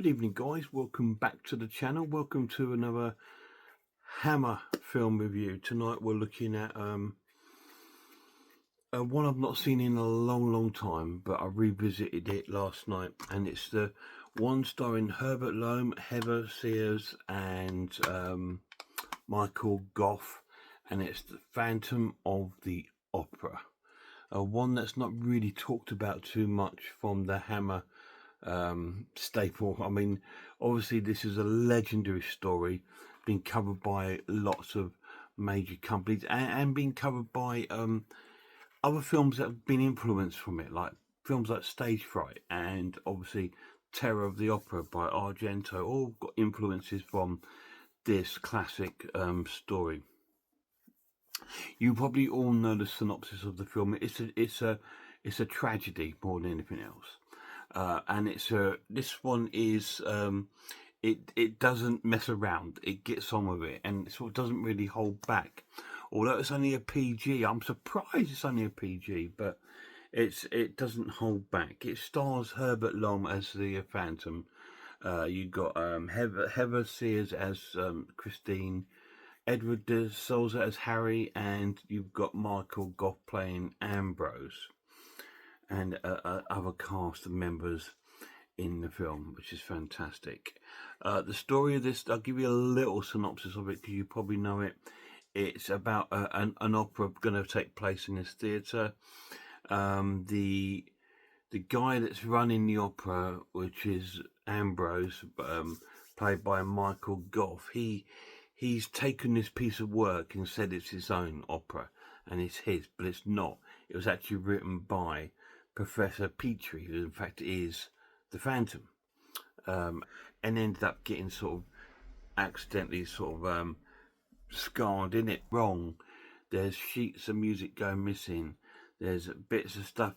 evening, guys. Welcome back to the channel. Welcome to another Hammer film review. Tonight we're looking at one I've not seen in a long time, but I revisited it last night, and it's the one starring Herbert Lom, Heather Sears, and Michael Gough, and it's The Phantom of the Opera. One that's not really talked about too much from the Hammer staple. I mean, obviously this is a legendary story, being covered by lots of major companies and being covered by other films that have been influenced from it, like films like Stage Fright and obviously Terror of the Opera by Argento, all got influences from this classic story. You probably all know the synopsis of the film. It's a tragedy more than anything else. And this one is it doesn't mess around. It gets on with it, and it sort of doesn't really hold back. Although it's only a PG, I'm surprised it's only a PG, but it doesn't hold back. It stars Herbert Lom as the Phantom. You got Heather Sears as Christine, Edward de Souza as Harry, and you've got Michael Gough playing Ambrose, and other cast of members in the film, which is fantastic. The story of this, I'll give you a little synopsis of it because you probably know it. It's about an opera going to take place in this theatre. The guy that's running the opera, which is Ambrose, played by Michael Gough, he's taken this piece of work and said it's his own opera and it's his, but it's not. It was actually written by Professor Petrie, who in fact is the Phantom, and ended up getting sort of accidentally scarred in it wrong. There's sheets of music going missing. There's bits of stuff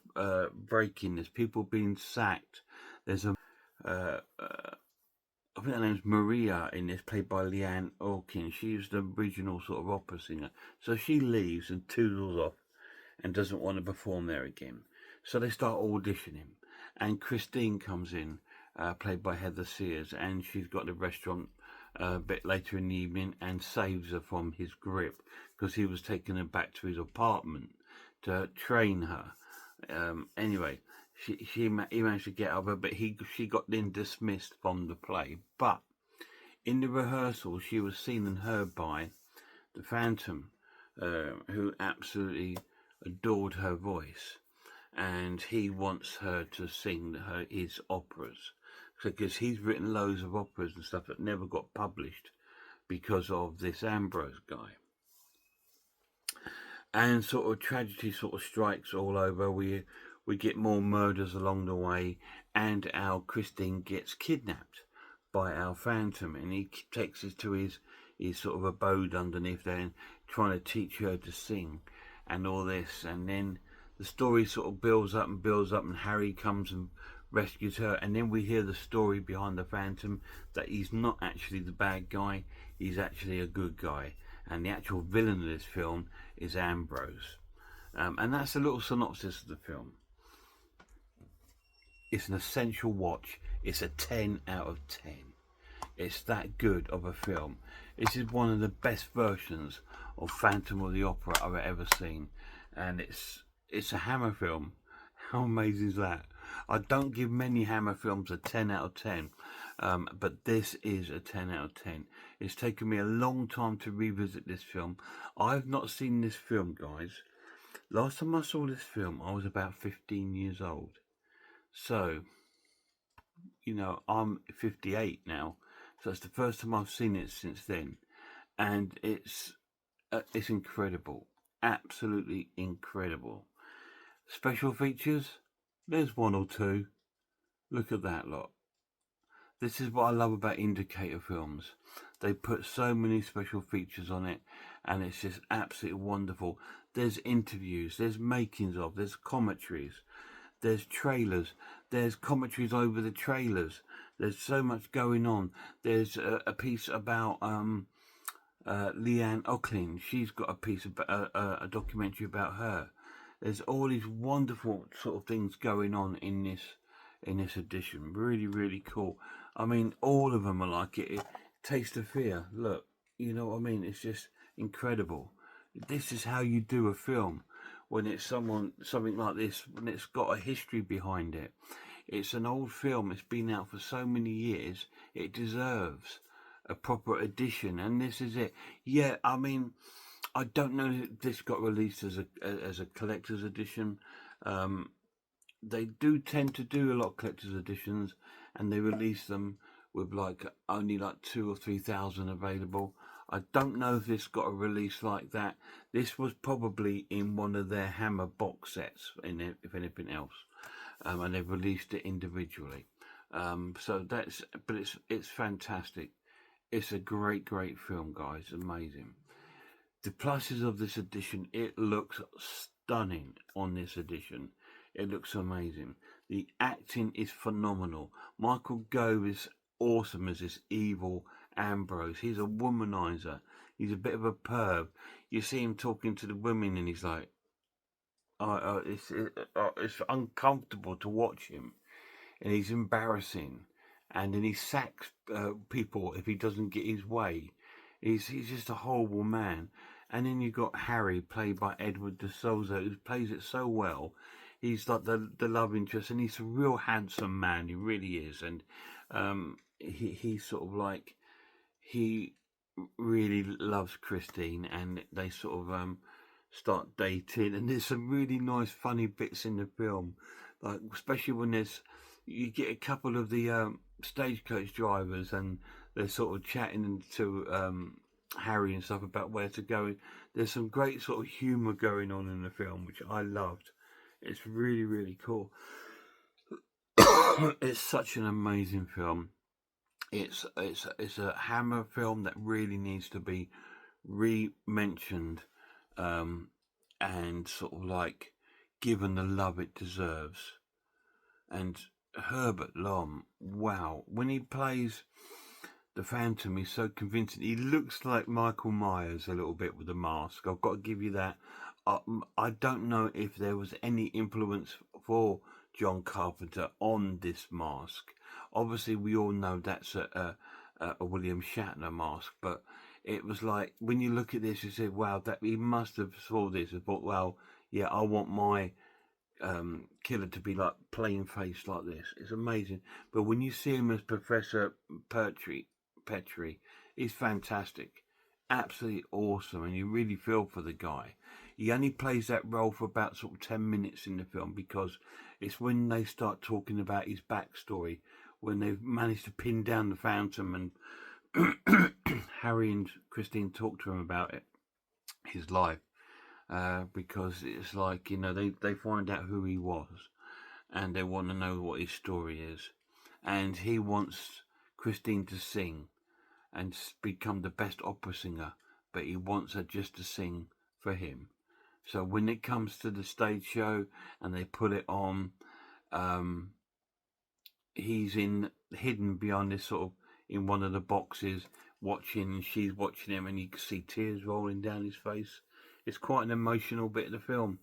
breaking. There's people being sacked. There's a I think her name's Maria in this, played by Leanne Orkin. She's the original sort of opera singer. So she leaves and toodles off and doesn't want to perform there again. So they start auditioning. And Christine comes in, played by Heather Sears, and she's got the restaurant a bit later in the evening and saves her from his grip because he was taking her back to his apartment to train her. Anyway, he managed to get over, but she got then dismissed from the play. But in the rehearsal, she was seen and heard by the Phantom, who absolutely adored her voice, and he wants her to sing his operas, because he's written loads of operas and stuff that never got published because of this Ambrose guy. And sort of tragedy sort of strikes all over. We get more murders along the way, and our Christine gets kidnapped by our Phantom, and he takes us to his sort of abode underneath there, and trying to teach her to sing and all this. And then the story sort of builds up, and Harry comes and rescues her, and then we hear the story behind the Phantom, that he's not actually the bad guy, he's actually a good guy, and the actual villain of this film is Ambrose. And that's a little synopsis of the film. It's an essential watch. It's a 10 out of 10. It's that good of a film. This is one of the best versions of Phantom of the Opera I've ever seen, and it's a Hammer film. How amazing is that? I don't give many Hammer films a 10 out of 10, but this is a 10 out of 10. It's taken me a long time to revisit this film. I've not seen this film, guys. Last time I saw this film, I was about 15 years old. So, you know, I'm 58 now, so it's the first time I've seen it since then, and it's incredible, absolutely incredible. Special features, there's one or two. Look at that lot. This is what I love about Indicator films. They put so many special features on it, and it's just absolutely wonderful. There's interviews, there's makings of, there's commentaries, there's trailers, there's commentaries over the trailers. There's so much going on. There's a piece about Leanne Orkin. She's got a piece of a documentary about her. There's all these wonderful sort of things going on in this edition. Really, really cool. I mean, all of them are like it. Taste of Fear. Look, you know what I mean? It's just incredible. This is how you do a film when it's something like this, when it's got a history behind it. It's an old film. It's been out for so many years. It deserves a proper edition, and this is it. Yeah, I mean, I don't know if this got released as a collector's edition. Um, they do tend to do a lot of collector's editions, and they release them with like only like 2 or 3 thousand available. I don't know if this got a release like that. This was probably in one of their Hammer box sets, if anything else, and they've released it individually. So that's, but it's fantastic. It's a great film, guys. Amazing. The pluses of this edition, it looks stunning on this edition. It looks amazing. The acting is phenomenal. Michael Gove is awesome as this evil Ambrose. He's a womanizer. He's a bit of a perv. You see him talking to the women and he's like, it's uncomfortable to watch him. And he's embarrassing. And then he sacks people if he doesn't get his way. He's just a horrible man. And then you've got Harry, played by Edward de Souza, who plays it so well. He's like the love interest, and he's a real handsome man. He really is. And he's sort of like, he really loves Christine, and they sort of start dating. And there's some really nice, funny bits in the film, like especially when you get a couple of the stagecoach drivers, and they're sort of chatting to Harry and stuff about where to go. There's some great sort of humour going on in the film, which I loved. It's really cool. It's such an amazing film. It's a Hammer film that really needs to be re-mentioned, and sort of like given the love it deserves. And Herbert Lom, wow, when he plays the Phantom, he's so convincing. He looks like Michael Myers a little bit with the mask. I've got to give you that. I don't know if there was any influence for John Carpenter on this mask. Obviously, we all know that's a William Shatner mask, but it was like, when you look at this, you say, wow, that he must have saw this and thought, well, yeah, I want my killer to be like plain faced like this. It's amazing. But when you see him as Professor Petrie, he's fantastic, absolutely awesome, and you really feel for the guy. He only plays that role for about sort of 10 minutes in the film, because it's when they start talking about his backstory, when they've managed to pin down the Phantom, and Harry and Christine talk to him about it, his life, because it's like, you know, they find out who he was, and they want to know what his story is, and he wants Christine to sing and become the best opera singer, but he wants her just to sing for him. So when it comes to the stage show and they put it on, he's hidden behind this sort of, in one of the boxes, watching, and she's watching him, and you can see tears rolling down his face. It's quite an emotional bit of the film,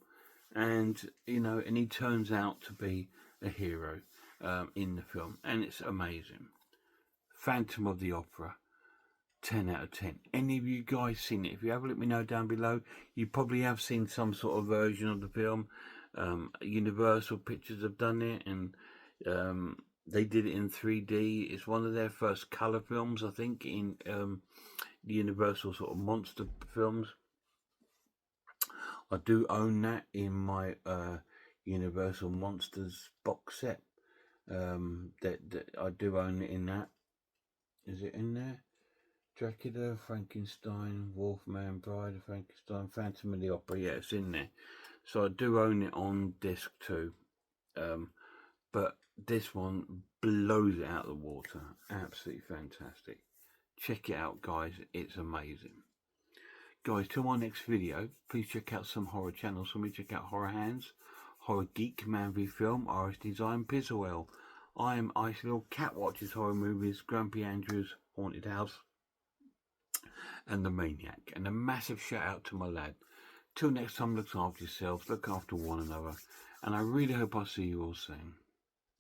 and you know, and he turns out to be a hero in the film, and it's amazing. Phantom of the Opera, 10 out of 10. Any of you guys seen it? If you have, let me know down below. You probably have seen some sort of version of the film. Universal Pictures have done it, and they did it in 3D. It's one of their first colour films, I think, in the Universal sort of monster films. I do own that in my Universal Monsters box set. That I do own it in that. Is it in there? Dracula, Frankenstein, Wolfman, Bride of Frankenstein, Phantom of the Opera. Yeah, it's in there. So I do own it on disc too. But this one blows it out of the water. Absolutely fantastic. Check it out, guys. It's amazing. Guys, till my next video, please check out some horror channels for me. Check out Horror Hands, Horror Geek, Man v Film, RS Design, Pizzawell. I am Icy Little Cat Watches Horror Movies, Grumpy Andrew's Haunted House, and The Maniac. And a massive shout out to my lad. Till next time, look after yourselves, look after one another, and I really hope I see you all soon.